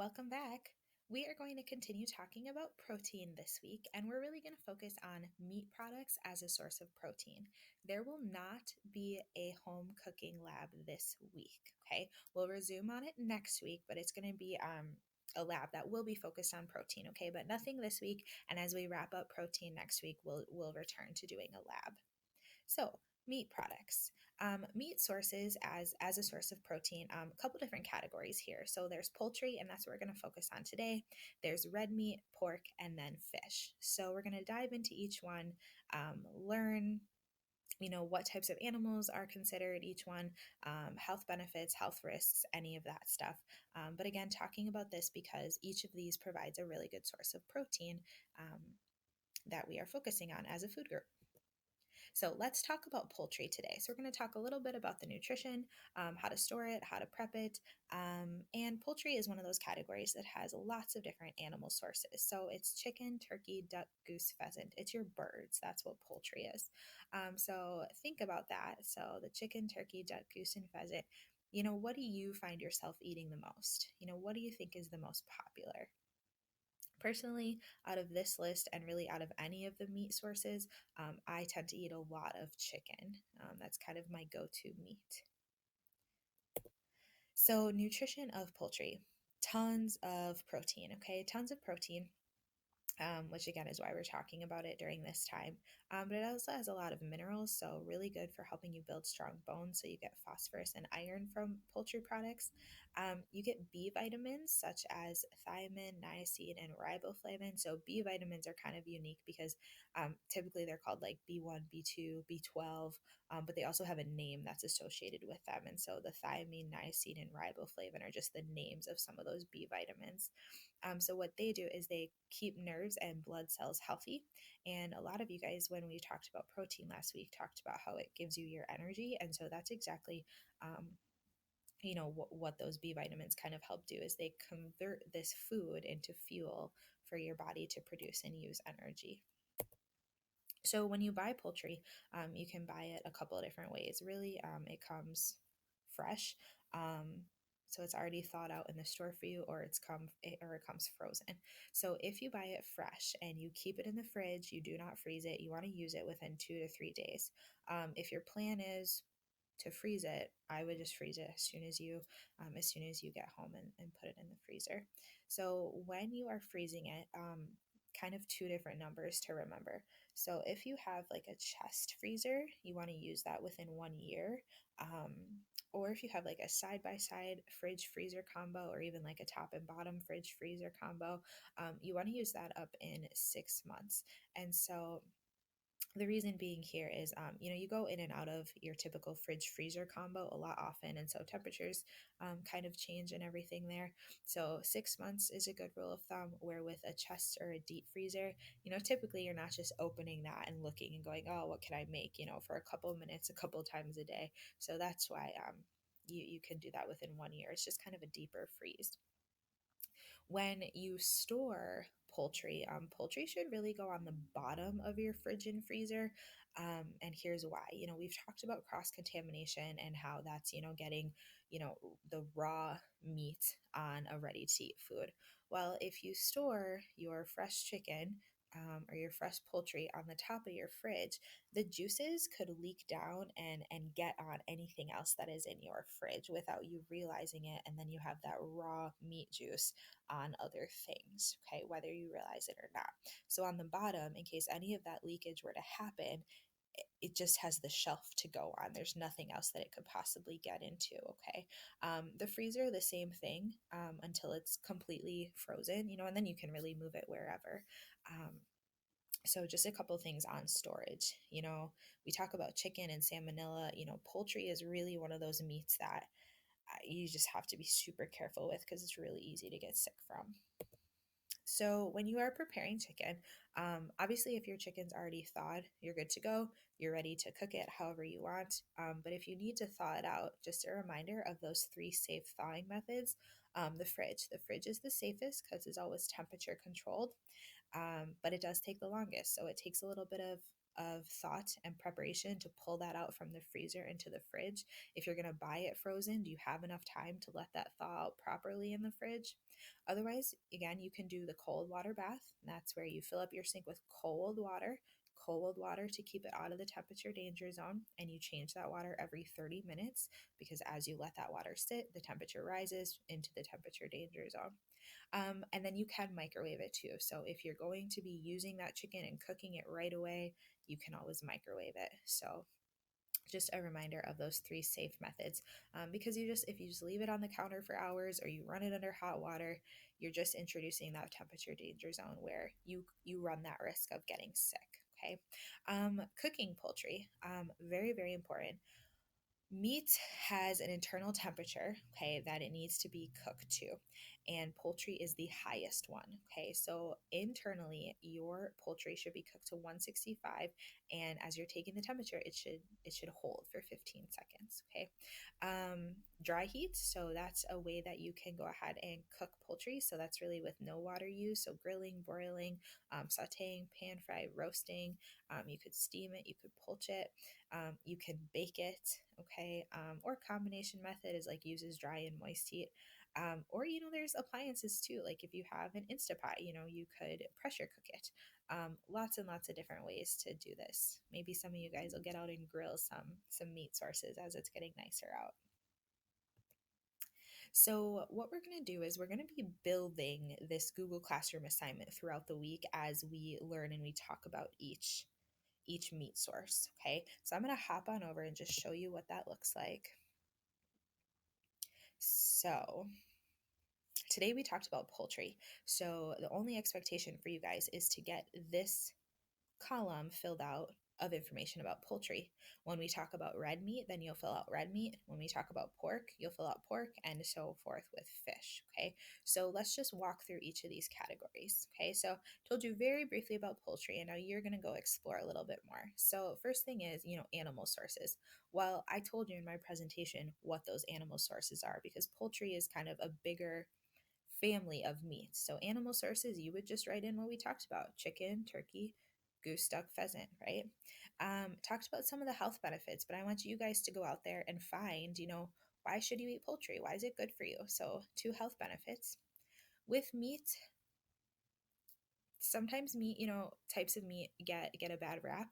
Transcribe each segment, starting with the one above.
Welcome back. We are going to continue talking about protein this week, and we're really going to focus on meat products as a source of protein. There will not be a home cooking lab this week, okay? We'll resume on it next week, but it's going to be a lab that will be focused on protein, okay? But nothing this week, and as we wrap up protein next week, we'll return to doing a lab. So, meat products. Meat sources as a source of protein, a couple different categories here. So there's poultry, and that's what we're going to focus on today. There's red meat, pork, and then fish. So we're going to dive into each one, learn what types of animals are considered each one, health benefits, health risks, any of that stuff. But again, talking about this because each of these provides a really good source of protein that we are focusing on as a food group. So let's talk about poultry today. So we're going to talk a little bit about the nutrition, how to store it, how to prep it. And poultry is one of those categories that has lots of different animal sources. So it's chicken, turkey, duck, goose, pheasant. It's your birds. That's what poultry is. So think about that. So the chicken, turkey, duck, goose, and pheasant. What do you find yourself eating the most? What do you think is the most popular? Personally, out of this list and really out of any of the meat sources, I tend to eat a lot of chicken. That's kind of my go to meat. So, nutrition of poultry, tons of protein, okay? Tons of protein. Which again is why we're talking about it during this time. But it also has a lot of minerals, so really good for helping you build strong bones. So you get phosphorus and iron from poultry products. You get B vitamins such as thiamine, niacin, and riboflavin. So B vitamins are kind of unique because typically they're called like B1, B2, B12, but they also have a name that's associated with them. And so the thiamine, niacin, and riboflavin are just the names of some of those B vitamins. So what they do is they keep nerves and blood cells healthy. And a lot of you guys, when we talked about protein last week, talked about how it gives you your energy. And so that's exactly, what those B vitamins kind of help do is they convert this food into fuel for your body to produce and use energy. So when you buy poultry, you can buy it a couple of different ways. Really, it comes fresh. So it's already thawed out in the store for you, or it comes frozen. So if you buy it fresh and you keep it in the fridge, you do not freeze it. You want to use it within 2 to 3 days. If your plan is to freeze it, I would just freeze it as soon as you get home and put it in the freezer. So when you are freezing it, kind of two different numbers to remember. So if you have like a chest freezer, you want to use that within 1 year. Um, or if you have like a side by side fridge freezer combo, or even like a top and bottom fridge freezer combo, you want to use that up in 6 months. And so the reason being here is, you go in and out of your typical fridge freezer combo a lot often. And so temperatures kind of change and everything there. So 6 months is a good rule of thumb, where with a chest or a deep freezer, typically you're not just opening that and looking and going, oh, what can I make, for a couple of minutes, a couple of times a day. So that's why you can do that within 1 year. It's just kind of a deeper freeze. When you store poultry should really go on the bottom of your fridge and freezer. And here's why. We've talked about cross contamination and how that's, getting, the raw meat on a ready to eat food. Well, if you store your fresh chicken, or your fresh poultry on the top of your fridge, the juices could leak down and get on anything else that is in your fridge without you realizing it. And then you have that raw meat juice on other things, okay, whether you realize it or not. So on the bottom, in case any of that leakage were to happen, it just has the shelf to go on. There's nothing else that it could possibly get into, okay? The freezer, the same thing, until it's completely frozen, and then you can really move it wherever. So just a couple things on storage. We talk about chicken and salmonella. Poultry is really one of those meats that you just have to be super careful with because it's really easy to get sick from. So when you are preparing chicken, obviously if your chicken's already thawed, you're good to go. You're ready to cook it however you want. But if you need to thaw it out, just a reminder of those 3 safe thawing methods. The fridge. The fridge is the safest because it's always temperature controlled, but it does take the longest. So it takes a little bit of of thought and preparation to pull that out from the freezer into the fridge. If you're going to buy it frozen, do you have enough time to let that thaw out properly in the fridge? Otherwise, again, you can do the cold water bath. That's where you fill up your sink with cold water to keep it out of the temperature danger zone, and you change that water every 30 minutes because as you let that water sit, the temperature rises into the temperature danger zone. And then you can microwave it too. So if you're going to be using that chicken and cooking it right away, you can always microwave it. So just a reminder of those three safe methods, because if you just leave it on the counter for hours or you run it under hot water, you're just introducing that temperature danger zone where you run that risk of getting sick. Okay. Cooking poultry, very, very important. Meat has an internal temperature, okay, that it needs to be cooked to, and poultry is the highest one, okay? So internally, your poultry should be cooked to 165, and as you're taking the temperature, it should hold for 15 seconds, okay? Dry heat, so that's a way that you can go ahead and cook poultry. So that's really with no water use, so grilling, broiling, sautéing, pan fry, roasting. You could steam it, you could poach it. You can bake it, okay? Or combination method is like uses dry and moist heat. Or, there's appliances too. Like if you have an Instapot, you could pressure cook it. Lots and lots of different ways to do this. Maybe some of you guys will get out and grill some meat sources as it's getting nicer out. So, what we're going to do is we're going to be building this Google Classroom assignment throughout the week as we learn and we talk about each meat source. Okay, so I'm going to hop on over and just show you what that looks like. So today we talked about poultry. So the only expectation for you guys is to get this column filled out of information about poultry. When we talk about red meat, then you'll fill out red meat. When we talk about pork, you'll fill out pork, and so forth with fish. Okay, so let's just walk through each of these categories. Okay, so told you very briefly about poultry, and now you're going to go explore a little bit more. So first thing is, animal sources. Well, I told you in my presentation what those animal sources are because poultry is kind of a bigger family of meats. So animal sources, you would just write in what we talked about: chicken, turkey, goose, duck, pheasant, right? Talked about some of the health benefits, but I want you guys to go out there and find, why should you eat poultry? Why is it good for you? So 2 health benefits. With meat, sometimes meat, types of meat get a bad rap,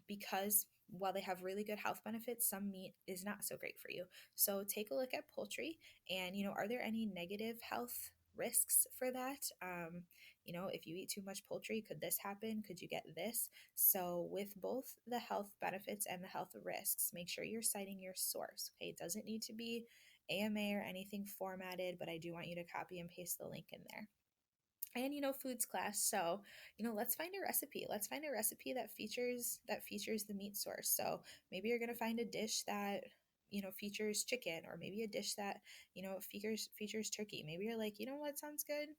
because while they have really good health benefits, some meat is not so great for you. So take a look at poultry and, are there any negative health risks for that? If you eat too much poultry, could this happen? Could you get this? So with both the health benefits and the health risks, make sure you're citing your source. Okay, it doesn't need to be AMA or anything formatted, but I do want you to copy and paste the link in there. And foods class, so let's find a recipe. Let's find a recipe that features the meat source. So maybe you're going to find a dish that features chicken, or maybe a dish that features turkey. Maybe you're like, what sounds good,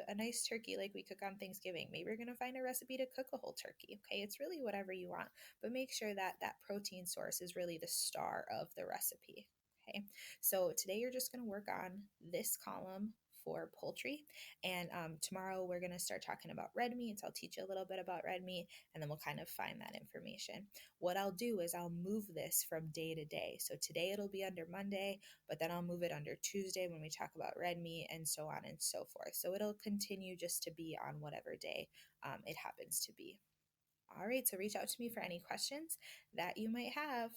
a nice turkey like we cook on Thanksgiving. Maybe you're going to find a recipe to cook a whole turkey. Okay, it's really whatever you want, but make sure that that protein source is really the star of the recipe. Okay, so today you're just going to work on this column for poultry, and tomorrow we're going to start talking about red meat. So I'll teach you a little bit about red meat, and then we'll kind of find that information. What I'll do is I'll move this from day to day. So today it'll be under Monday, but then I'll move it under Tuesday when we talk about red meat, and so on and so forth. So it'll continue just to be on whatever day it happens to be. All right, so reach out to me for any questions that you might have.